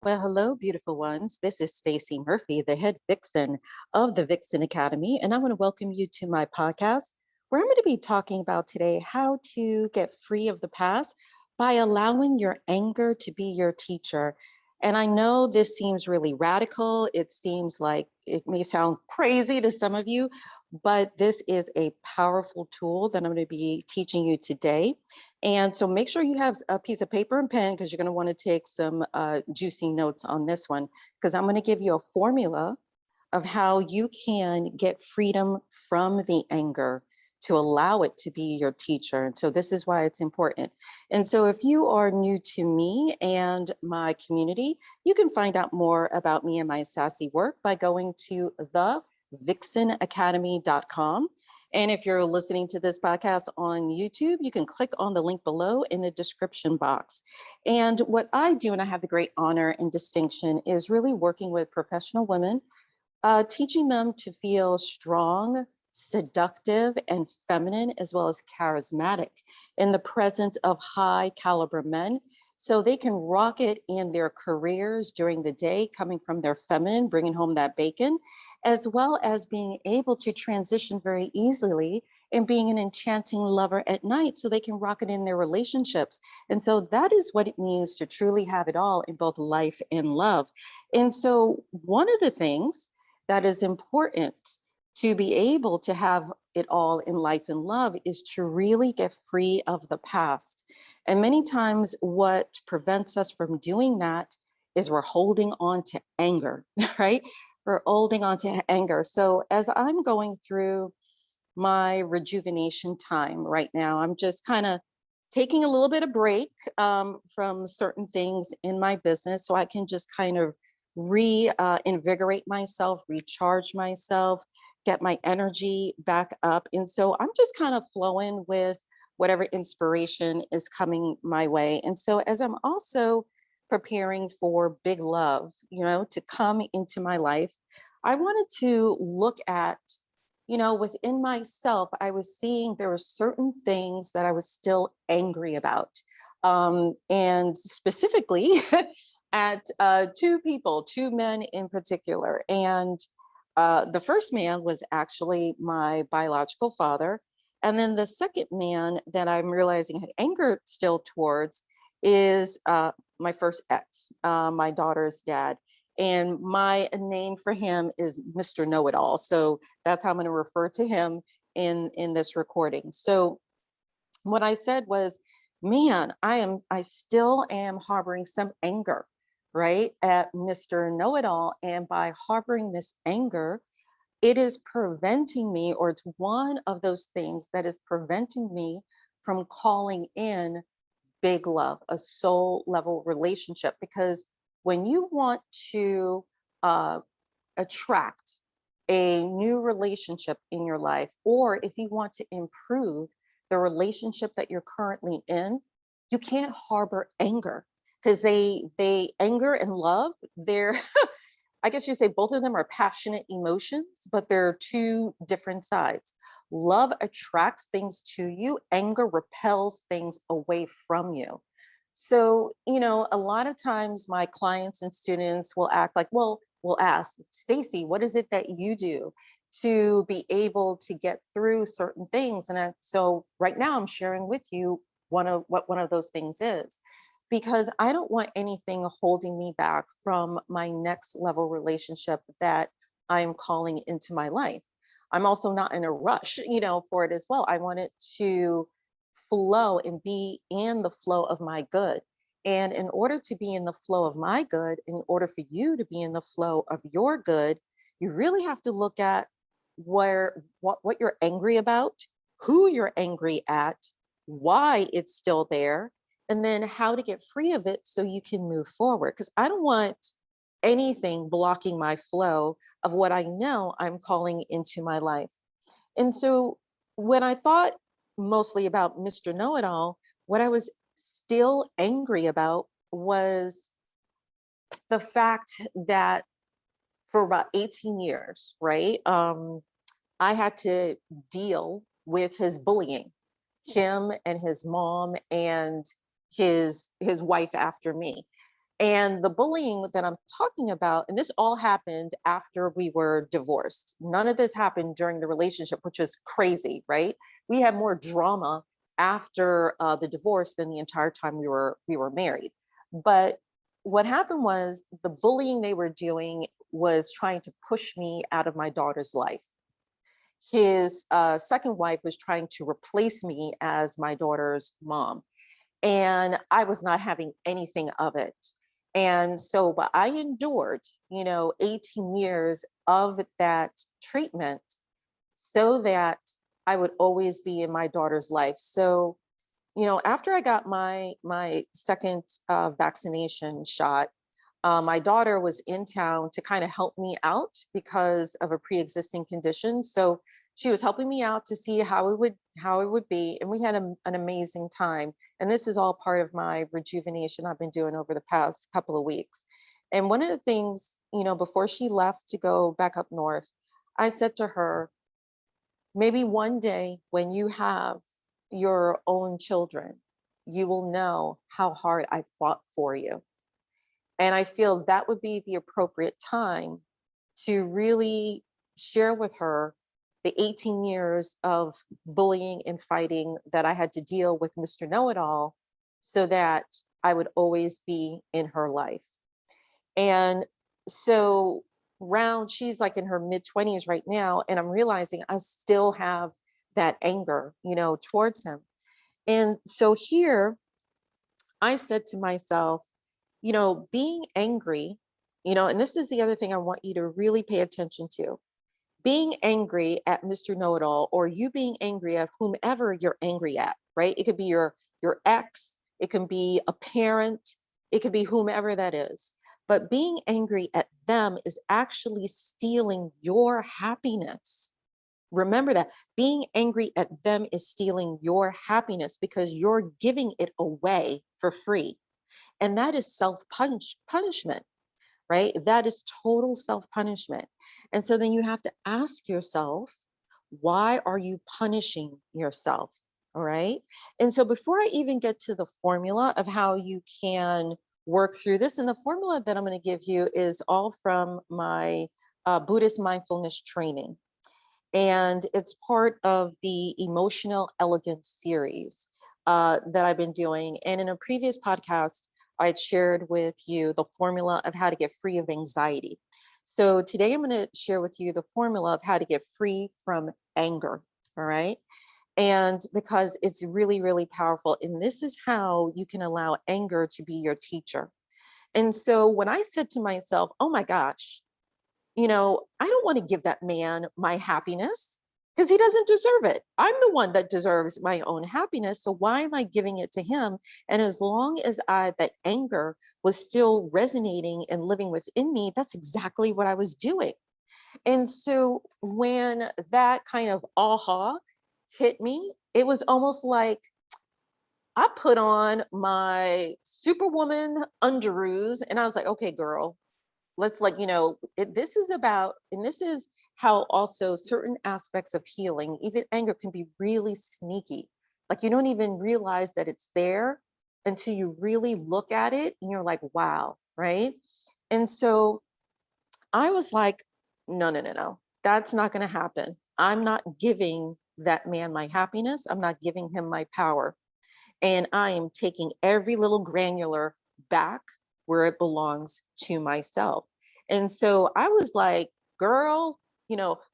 Well, hello, beautiful ones. This is Stacey Murphy, the head vixen of the Vixen Academy, and I want to welcome you to my podcast where I'm going to be talking about today how to get free of the past by allowing your anger to be your teacher. And I know this seems really radical. It seems like it may sound crazy to some of you, but this is a powerful tool that I'm going to be teaching you today. And so make sure you have a piece of paper and pen because you're going to want to take some juicy notes on this one, because I'm going to give you a formula of how you can get freedom from the anger to allow it to be your teacher. And so this is why it's important. And so if you are new to me and my community, you can find out more about me and my sassy work by going to thevixenacademy.com. And if you're listening to this podcast on YouTube, you can click on the link below in the description box. And what I do, and I have the great honor and distinction, is really working with professional women, teaching them to feel strong, seductive, and feminine, as well as charismatic in the presence of high caliber men. So they can rock it in their careers during the day, coming from their feminine, bringing home that bacon, as well as being able to transition very easily and being an enchanting lover at night so they can rock it in their relationships. And so that is what it means to truly have it all in both life and love. And so one of the things that is important to be able to have it all in life and love is to really get free of the past. And many times, what prevents us from doing that is we're holding on to anger, right? We're holding on to anger. So, as I'm going through my rejuvenation time right now, I'm just kind of taking a little bit of break from certain things in my business so I can just kind of reinvigorate myself, recharge myself, get my energy back up. And so I'm just kind of flowing with whatever inspiration is coming my way. And so as I'm also preparing for big love, to come into my life, I wanted to look at, within myself, I was seeing there were certain things that I was still angry about. And specifically at two people, two men in particular. And the first man was actually my biological father. And then the second man that I'm realizing I had anger still towards is my first ex, my daughter's dad. And my name for him is Mr. Know-It-All. So that's how I'm going to refer to him in this recording. So what I said was, man, I still am harboring some anger, right, at Mr. Know-It-All. And by harboring this anger, it is preventing me, or it's one of those things that is preventing me from calling in big love, a soul level relationship. Because when you want to uh, attract a new relationship in your life, or if you want to improve the relationship that you're currently in, you can't harbor anger, because they anger and love, they're I guess you say both of them are passionate emotions, but they're two different sides. Love attracts things to you, anger repels things away from you. So, a lot of times my clients and students will act like, well, will ask, Stacey, what is it that you do to be able to get through certain things? And so right now I'm sharing with you one of those things is, because I don't want anything holding me back from my next level relationship that I'm calling into my life. I'm also not in a rush, for it as well. I want it to flow and be in the flow of my good. And in order to be in the flow of my good, in order for you to be in the flow of your good, you really have to look at what you're angry about, who you're angry at, why it's still there, and then how to get free of it so you can move forward. Because I don't want anything blocking my flow of what I know I'm calling into my life. And so when I thought mostly about Mr. Know-It-All, what I was still angry about was the fact that for about 18 years, right, I had to deal with his bullying, him and his mom and his wife after me. And the bullying that I'm talking about, and this all happened after we were divorced. None of this happened during the relationship, which is crazy, right? We had more drama after the divorce than the entire time we were married. But what happened was the bullying they were doing was trying to push me out of my daughter's life. His second wife was trying to replace me as my daughter's mom, and I was not having anything of it. And so, but I endured, 18 years of that treatment so that I would always be in my daughter's life. So, after I got my second vaccination shot, my daughter was in town to kind of help me out because of a pre-existing condition. So she was helping me out to see how it would be, and we had an amazing time. And this is all part of my rejuvenation I've been doing over the past couple of weeks. And one of the things, before she left to go back up north, I said to her, maybe one day when you have your own children, you will know how hard I fought for you. And I feel that would be the appropriate time to really share with her the 18 years of bullying and fighting that I had to deal with Mr. Know-it-all, so that I would always be in her life. And so she's like in her mid 20s right now, and I'm realizing I still have that anger, towards him. And so here I said to myself, being angry, and this is the other thing I want you to really pay attention to. Being angry at Mr. Know-it-all, or you being angry at whomever you're angry at, right? It could be your ex, it can be a parent, it could be whomever that is. But being angry at them is actually stealing your happiness. Remember that being angry at them is stealing your happiness because you're giving it away for free. And that is punishment, right? That is total self-punishment. And so then you have to ask yourself, why are you punishing yourself? All right. And so before I even get to the formula of how you can work through this, and the formula that I'm going to give you is all from my Buddhist mindfulness training. And it's part of the Emotional Elegance series that I've been doing. And in a previous podcast, I'd shared with you the formula of how to get free of anxiety. So today I'm going to share with you the formula of how to get free from anger. All right. And because it's really, really powerful. And this is how you can allow anger to be your teacher. And so when I said to myself, oh my gosh, I don't want to give that man my happiness because he doesn't deserve it. I'm the one that deserves my own happiness. So why am I giving it to him? And as long as that anger was still resonating and living within me, that's exactly what I was doing. And so when that kind of aha hit me, it was almost like I put on my Superwoman underoos and I was like, okay, girl, let's this is about, and this is how also certain aspects of healing, even anger, can be really sneaky. Like you don't even realize that it's there until you really look at it and you're like, wow, right? And so I was like, no, no, no, no, that's not going to happen. I'm not giving that man my happiness. I'm not giving him my power. And I am taking every little granular back where it belongs to myself. And so I was like, girl,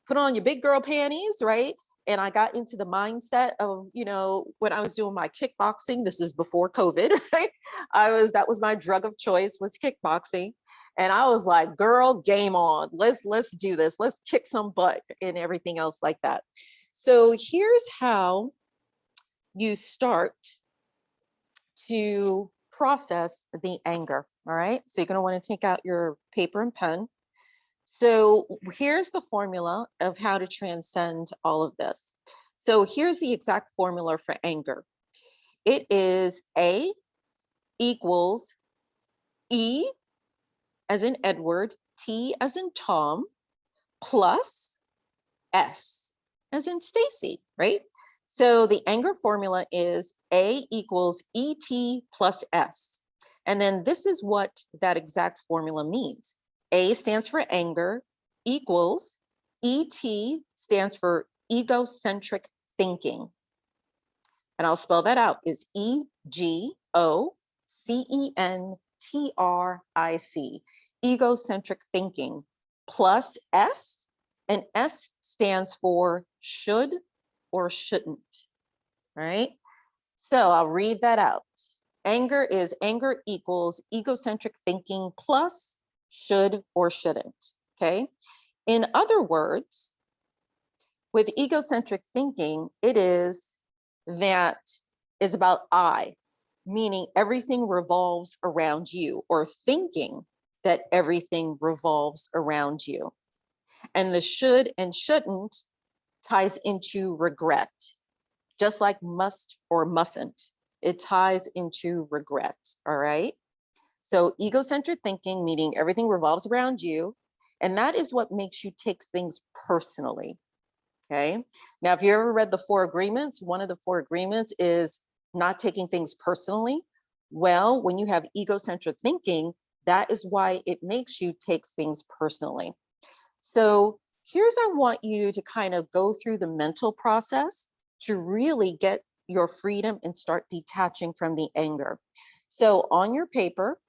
put on your big girl panties, right? And I got into the mindset of, when I was doing my kickboxing, this is before COVID, right? That was my drug of choice, was kickboxing. And I was like, girl, game on. Let's do this. Let's kick some butt and everything else like that. So here's how you start to process the anger. All right. So you're going to want to take out your paper and pen. So here's the formula of how to transcend all of this. So here's the exact formula for anger. It is A equals E as in Edward, T as in Tom, plus S as in Stacey, right? So the anger formula is A equals ET plus S. And then this is what that exact formula means. A stands for anger equals ET stands for egocentric thinking. And I'll spell that out, is EGOCENTRIC, egocentric thinking, plus S, and S stands for should or shouldn't, right? So I'll read that out. Anger equals egocentric thinking plus should or shouldn't, okay? In other words, with egocentric thinking, it is about I, meaning everything revolves around you, or thinking that everything revolves around you. And the should and shouldn't ties into regret, just like must or mustn't. It ties into regret, all right? So egocentric thinking, meaning everything revolves around you, and that is what makes you take things personally, okay? Now, if you ever read the 4 agreements, one of the 4 agreements is not taking things personally. Well, when you have egocentric thinking, that is why it makes you take things personally. So I want you to kind of go through the mental process to really get your freedom and start detaching from the anger. So on your paper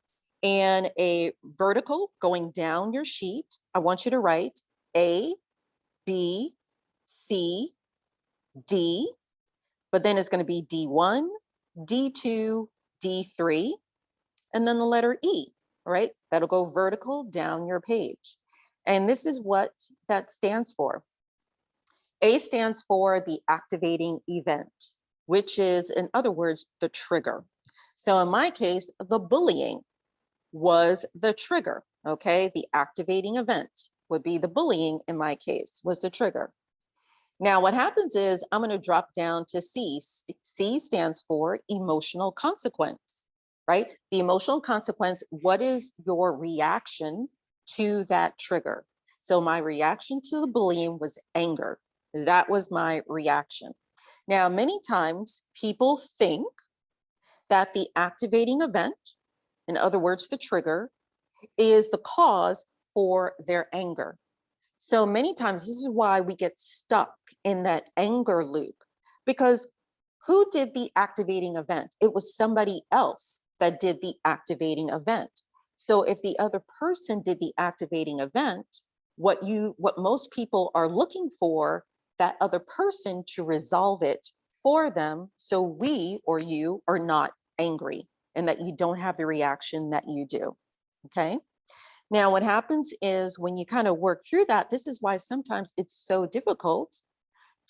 and a vertical going down your sheet, I want you to write A, B, C, D, but then it's going to be D1, D2, D3, and then the letter E, right? That'll go vertical down your page. And this is what that stands for. A stands for the activating event, which is, in other words, the trigger. So in my case, the bullying was the trigger, okay? The activating event would be the bullying in my case, was the trigger. Now, what happens is I'm going to drop down to C. C stands for emotional consequence, right? The emotional consequence, what is your reaction to that trigger? So my reaction to the bullying was anger. That was my reaction. Now, many times people think that the activating event, in other words, the trigger, is the cause for their anger. So many times, this is why we get stuck in that anger loop, because who did the activating event? It was somebody else that did the activating event. So if the other person did the activating event, what most people are looking for, that other person to resolve it for them, so we or you are not angry and that you don't have the reaction that you do, okay? Now, what happens is when you kind of work through that, this is why sometimes it's so difficult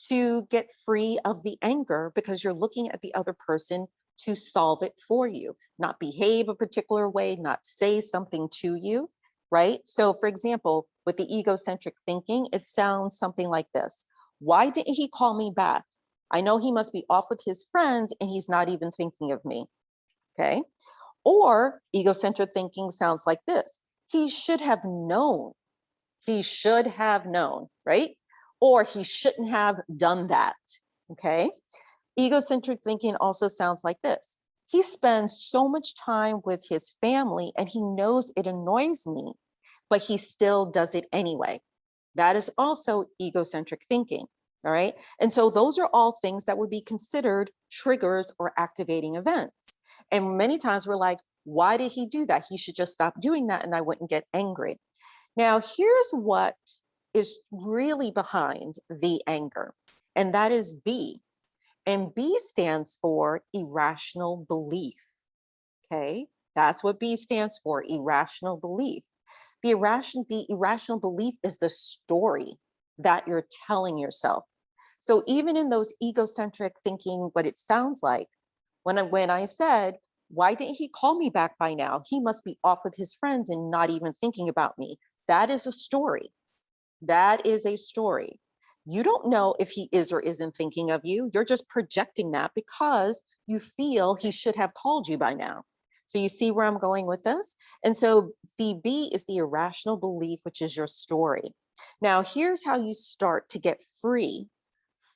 to get free of the anger, because you're looking at the other person to solve it for you, not behave a particular way, not say something to you, right? So for example, with the egocentric thinking, it sounds something like this. Why didn't he call me back? I know he must be off with his friends and he's not even thinking of me, okay? Or egocentric thinking sounds like this. He should have known. He should have known, right? Or he shouldn't have done that, okay? Egocentric thinking also sounds like this. He spends so much time with his family and he knows it annoys me, but he still does it anyway. That is also egocentric thinking, all right? And so those are all things that would be considered triggers or activating events. And many times we're like, why did he do that? He should just stop doing that and I wouldn't get angry. Now, here's what is really behind the anger, and that is B. And B stands for irrational belief, okay? That's what B stands for, irrational belief. The irrational belief is the story that you're telling yourself. So even in those egocentric thinking, what it sounds like, when I said, why didn't he call me back by now? He must be off with his friends and not even thinking about me. That is a story. That is a story. You don't know if he is or isn't thinking of you. You're just projecting that because you feel he should have called you by now. So you see where I'm going with this? And so the B is the irrational belief, which is your story. Now, here's how you start to get free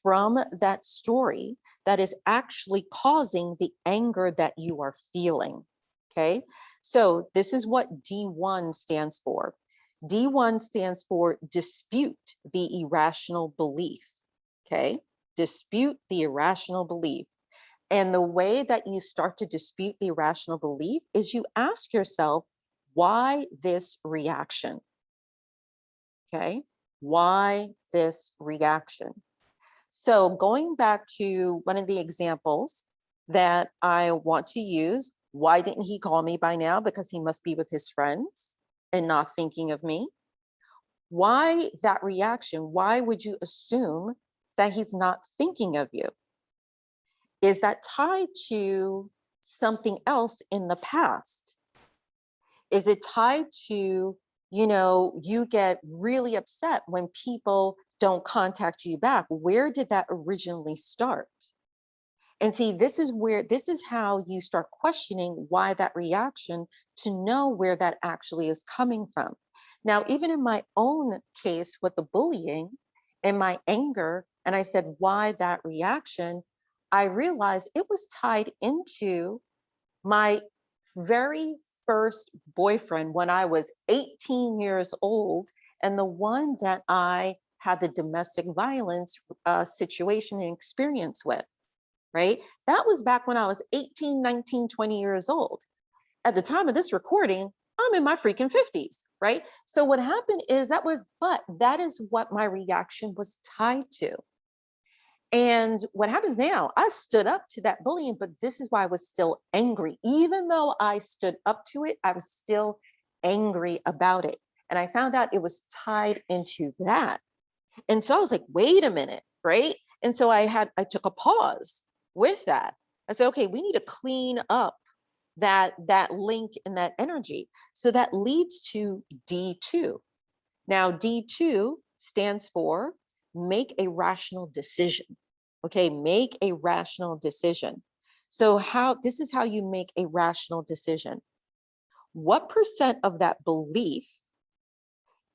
from that story that is actually causing the anger that you are feeling, Okay, so this is what D1 stands for. D1 stands for dispute the irrational belief. Okay, dispute the irrational belief. And the way that you start to dispute the irrational belief is you ask yourself, why this reaction? Okay, why this reaction? So going back to one of the examples that I want to use, why didn't he call me by now? Because he must be with his friends and not thinking of me. Why that reaction? Why would you assume that he's not thinking of you? Is that tied to something else in the past? Is it tied to, you get really upset when people don't contact you back? Where did that originally start? And see, this is how you start questioning why that reaction, to know where that actually is coming from. Now, even in my own case with the bullying and my anger, and I said, why that reaction? I realized it was tied into my very first boyfriend when I was 18 years old, and the one that I had the domestic violence situation and experience with, right? That was back when I was 18, 19, 20 years old. At the time of this recording, I'm in my freaking 50s, right? So what happened is but that is what my reaction was tied to. And what happens now, I stood up to that bullying, but this is why I was still angry. Even though I stood up to it, I was still angry about it. And I found out it was tied into that. And so I was like, wait a minute, right? And so I took a pause with that. I said, okay, we need to clean up that link and that energy. So that leads to D2. Now, D2 stands for make a rational decision. Okay, make a rational decision. So this is how you make a rational decision. What percent of that belief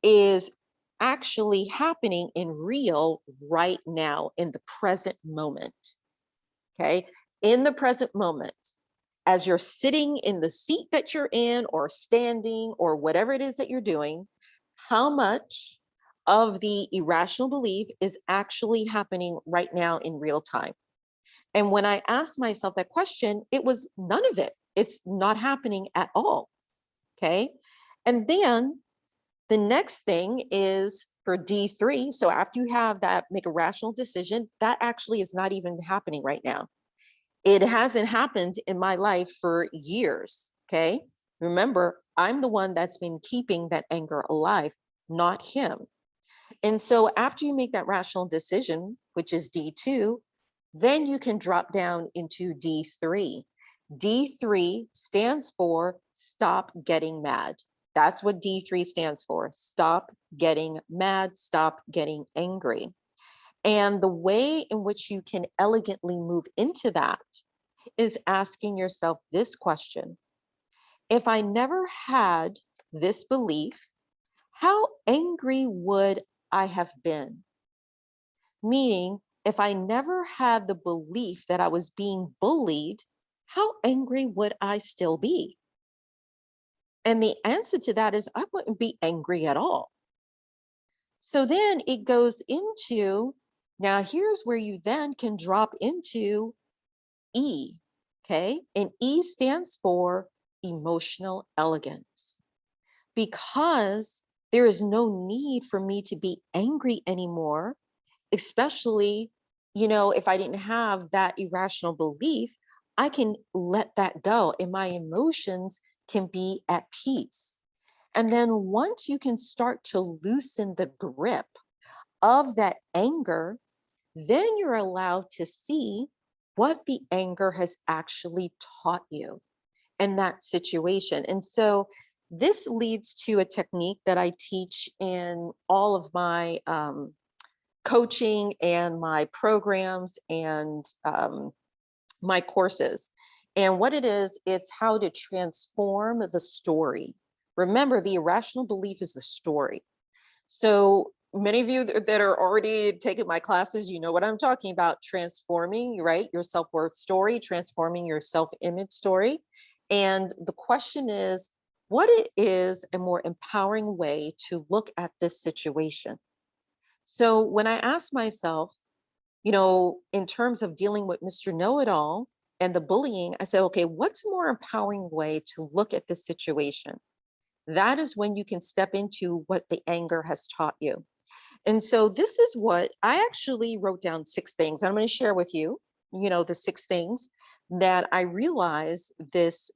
is actually happening in real right now in the present moment? Okay, in the present moment, as you're sitting in the seat that you're in or standing or whatever it is that you're doing, how much of the irrational belief is actually happening right now in real time? And when I asked myself that question, it was none of it. It's not happening at all. Okay. And then the next thing is for D3. So after you have that, make a rational decision, that actually is not even happening right now. It hasn't happened in my life for years. Okay. Remember, I'm the one that's been keeping that anger alive, not him. And so after you make that rational decision, which is D2, then you can drop down into D3. D3 stands for stop getting mad. That's what D3 stands for. Stop getting mad, stop getting angry. And the way in which you can elegantly move into that is asking yourself this question. If I never had this belief, how angry would I have been? Meaning, if I never had the belief that I was being bullied, how angry would I still be? And the answer to that is I wouldn't be angry at all. So then it goes into, now here's where you then can drop into E, okay? And E stands for emotional elegance. Because there is no need for me to be angry anymore, especially, if I didn't have that irrational belief, I can let that go and my emotions can be at peace. And then once you can start to loosen the grip of that anger, then you're allowed to see what the anger has actually taught you in that situation. And so this leads to a technique that I teach in all of my coaching and my programs and my courses. And what it is, it's how to transform the story. Remember, the irrational belief is the story. So many of you that are already taking my classes, you know what I'm talking about, transforming, right? Your self-worth story, transforming your self-image story. And the question is, what it is a more empowering way to look at this situation? So when I ask myself, in terms of dealing with Mr. Know-it-all and the bullying, I said, okay, what's a more empowering way to look at this situation? That is when you can step into what the anger has taught you. And so this is what I actually wrote down 6 things. I'm going to share with you, the 6 things that I realized this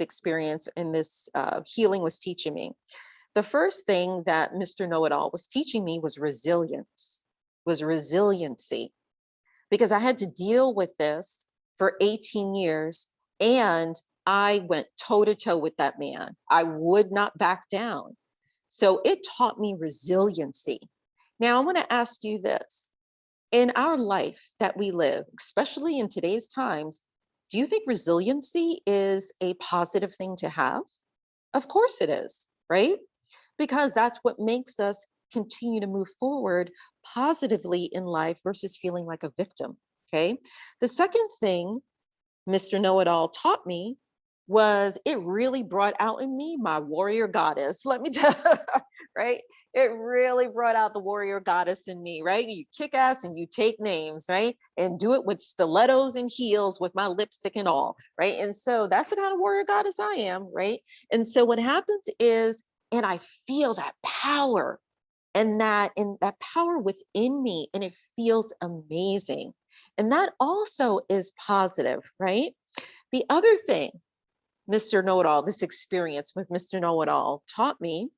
experience and this healing was teaching me. The first thing that Mr. Know-it-all was teaching me was resiliency, because I had to deal with this for 18 years and I went toe to toe with that man. I would not back down. So it taught me resiliency. Now, I want to ask you this. In our life that we live, especially in today's times, do you think resiliency is a positive thing to have? Of course it is, right? Because that's what makes us continue to move forward positively in life versus feeling like a victim. Okay. The second thing Mr. Know-it-all taught me was it really brought out in me my warrior goddess. Let me tell right? It really brought out the warrior goddess in me, right? You kick ass and you take names, right? And do it with stilettos and heels with my lipstick and all, right? And so that's the kind of warrior goddess I am, right? And so what happens is, and I feel that power and that power within me, and it feels amazing. And that also is positive, right? The other thing Mr. Know-it-all, this experience with Mr. Know-it-all taught me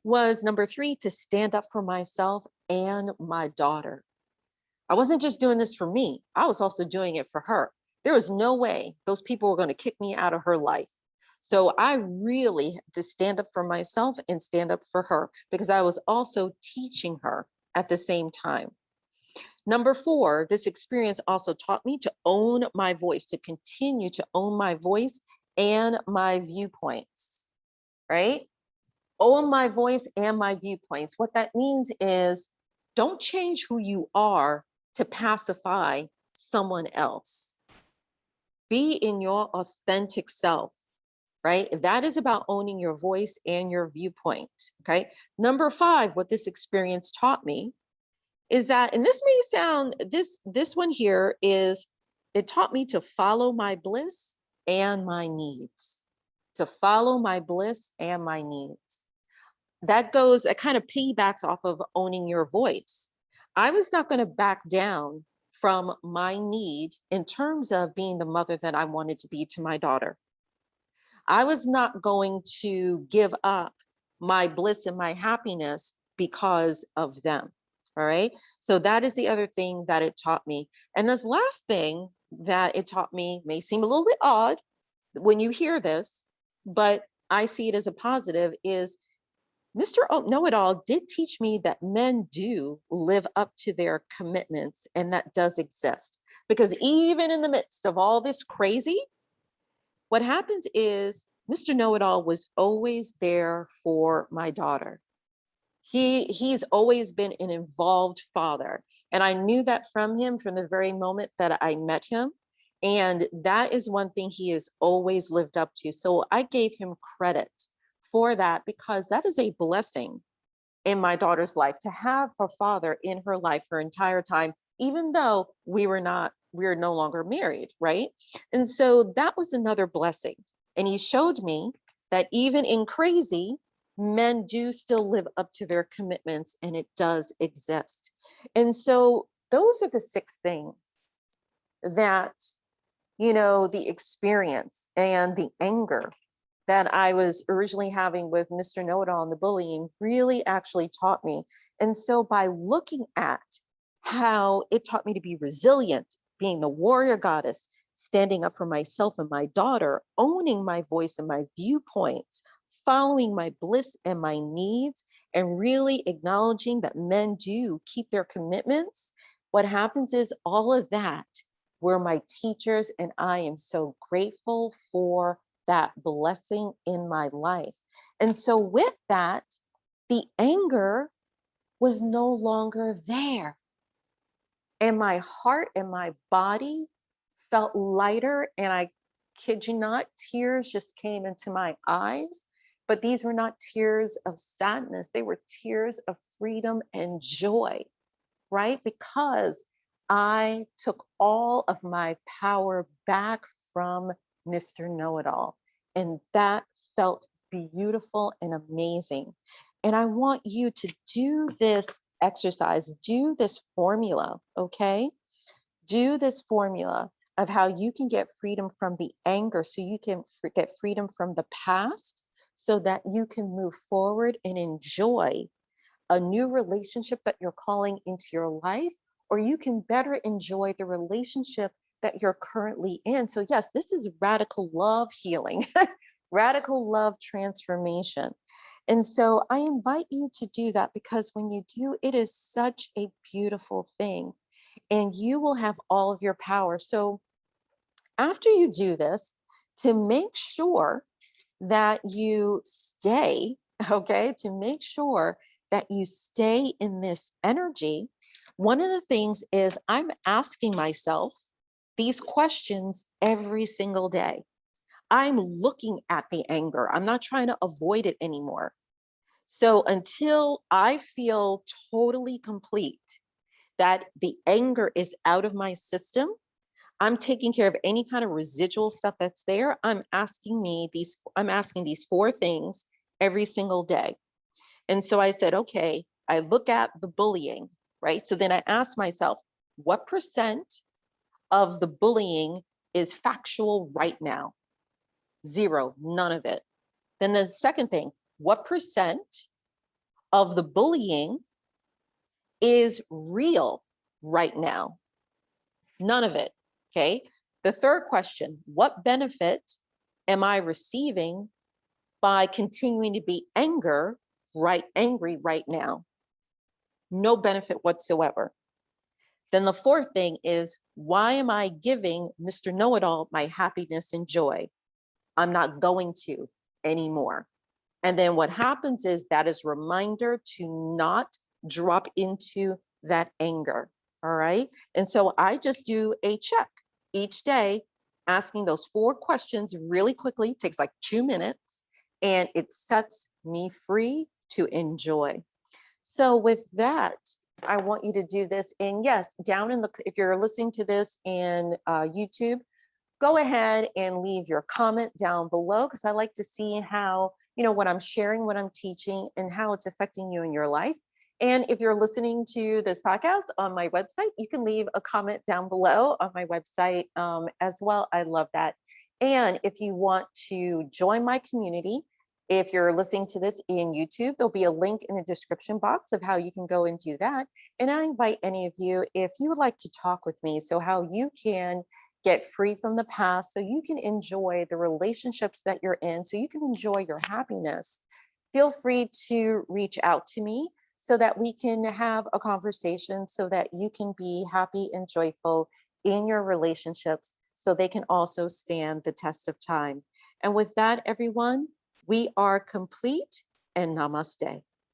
was number 3, to stand up for myself and my daughter. I wasn't just doing this for me, I was also doing it for her. There was no way those people were going to kick me out of her life. So I really had to stand up for myself and stand up for her because I was also teaching her at the same time. Number 4, this experience also taught me to own my voice, to continue to own my voice and my viewpoints, right? Own my voice and my viewpoints. What that means is don't change who you are to pacify someone else. Be in your authentic self, right? That is about owning your voice and your viewpoint, okay? Number 5, what this experience taught me is that, and this may sound, this one here is, it taught me to follow my bliss and my needs. To follow my bliss and my needs. That kind of piggybacks off of owning your voice. I was not going to back down from my need in terms of being the mother that I wanted to be to my daughter. I was not going to give up my bliss and my happiness because of them. All right. So that is the other thing that it taught me. And this last thing that it taught me may seem a little bit odd when you hear this, but I see it as a positive, is Mr. Know-it-all did teach me that men do live up to their commitments, and that does exist. Because even in the midst of all this crazy, what happens is Mr. Know-it-all was always there for my daughter. He's always been an involved father. And I knew that from him from the very moment that I met him. And that is one thing he has always lived up to. So I gave him credit for that, because that is a blessing in my daughter's life, to have her father in her life her entire time, even though we're no longer married, right? And so that was another blessing. And he showed me that even in crazy, men do still live up to their commitments, and it does exist. And so those are the 6 things that, the experience and the anger that I was originally having with Mr. Know-it-all and the bullying really actually taught me. And so by looking at how it taught me to be resilient, being the warrior goddess, standing up for myself and my daughter, owning my voice and my viewpoints, following my bliss and my needs, and really acknowledging that men do keep their commitments, what happens is all of that were my teachers, and I am so grateful for that blessing in my life. And so with that, the anger was no longer there. And my heart and my body felt lighter, and I kid you not, tears just came into my eyes, but these were not tears of sadness. They were tears of freedom and joy, right? Because I took all of my power back from Mr. Know-it-all. And that felt beautiful and amazing. And I want you to do this exercise, do this formula, okay? Do this formula of how you can get freedom from the anger so you can get freedom from the past so that you can move forward and enjoy a new relationship that you're calling into your life, or you can better enjoy the relationship that you're currently in. So, yes, this is radical love healing, radical love transformation. And so I invite you to do that because when you do, it is such a beautiful thing and you will have all of your power. So after you do this, to make sure that you stay, okay, to make sure that you stay in this energy, one of the things is I'm asking myself these questions every single day. I'm looking at the anger. I'm not trying to avoid it anymore. So until I feel totally complete that the anger is out of my system, I'm taking care of any kind of residual stuff that's there. I'm asking these four things every single day. And so I said, okay, I look at the bullying, right? So then I ask myself, what percent of the bullying is factual right now? 0, none of it. Then the second thing, what percent of the bullying is real right now? None of it. Okay. The third question, what benefit am I receiving by continuing to be angry right now? No benefit whatsoever. Then the fourth thing is, why am I giving Mr. Know-it-all my happiness and joy? I'm not going to anymore. And then what happens is that is a reminder to not drop into that anger. All right. And so I just do a check each day, asking those 4 questions really quickly. It takes like 2 minutes and it sets me free to enjoy. So with that, I want you to do this. And yes, down in the, if you're listening to this in YouTube, go ahead and leave your comment down below because I like to see how, what I'm sharing, what I'm teaching, and how it's affecting you in your life. And if you're listening to this podcast on my website, you can leave a comment down below on my website as well. I love that. And if you want to join my community, if you're listening to this in YouTube, there'll be a link in the description box of how you can go and do that. And I invite any of you, if you would like to talk with me, so how you can get free from the past so you can enjoy the relationships that you're in, so you can enjoy your happiness, feel free to reach out to me so that we can have a conversation so that you can be happy and joyful in your relationships so they can also stand the test of time. And with that, everyone, we are complete and namaste.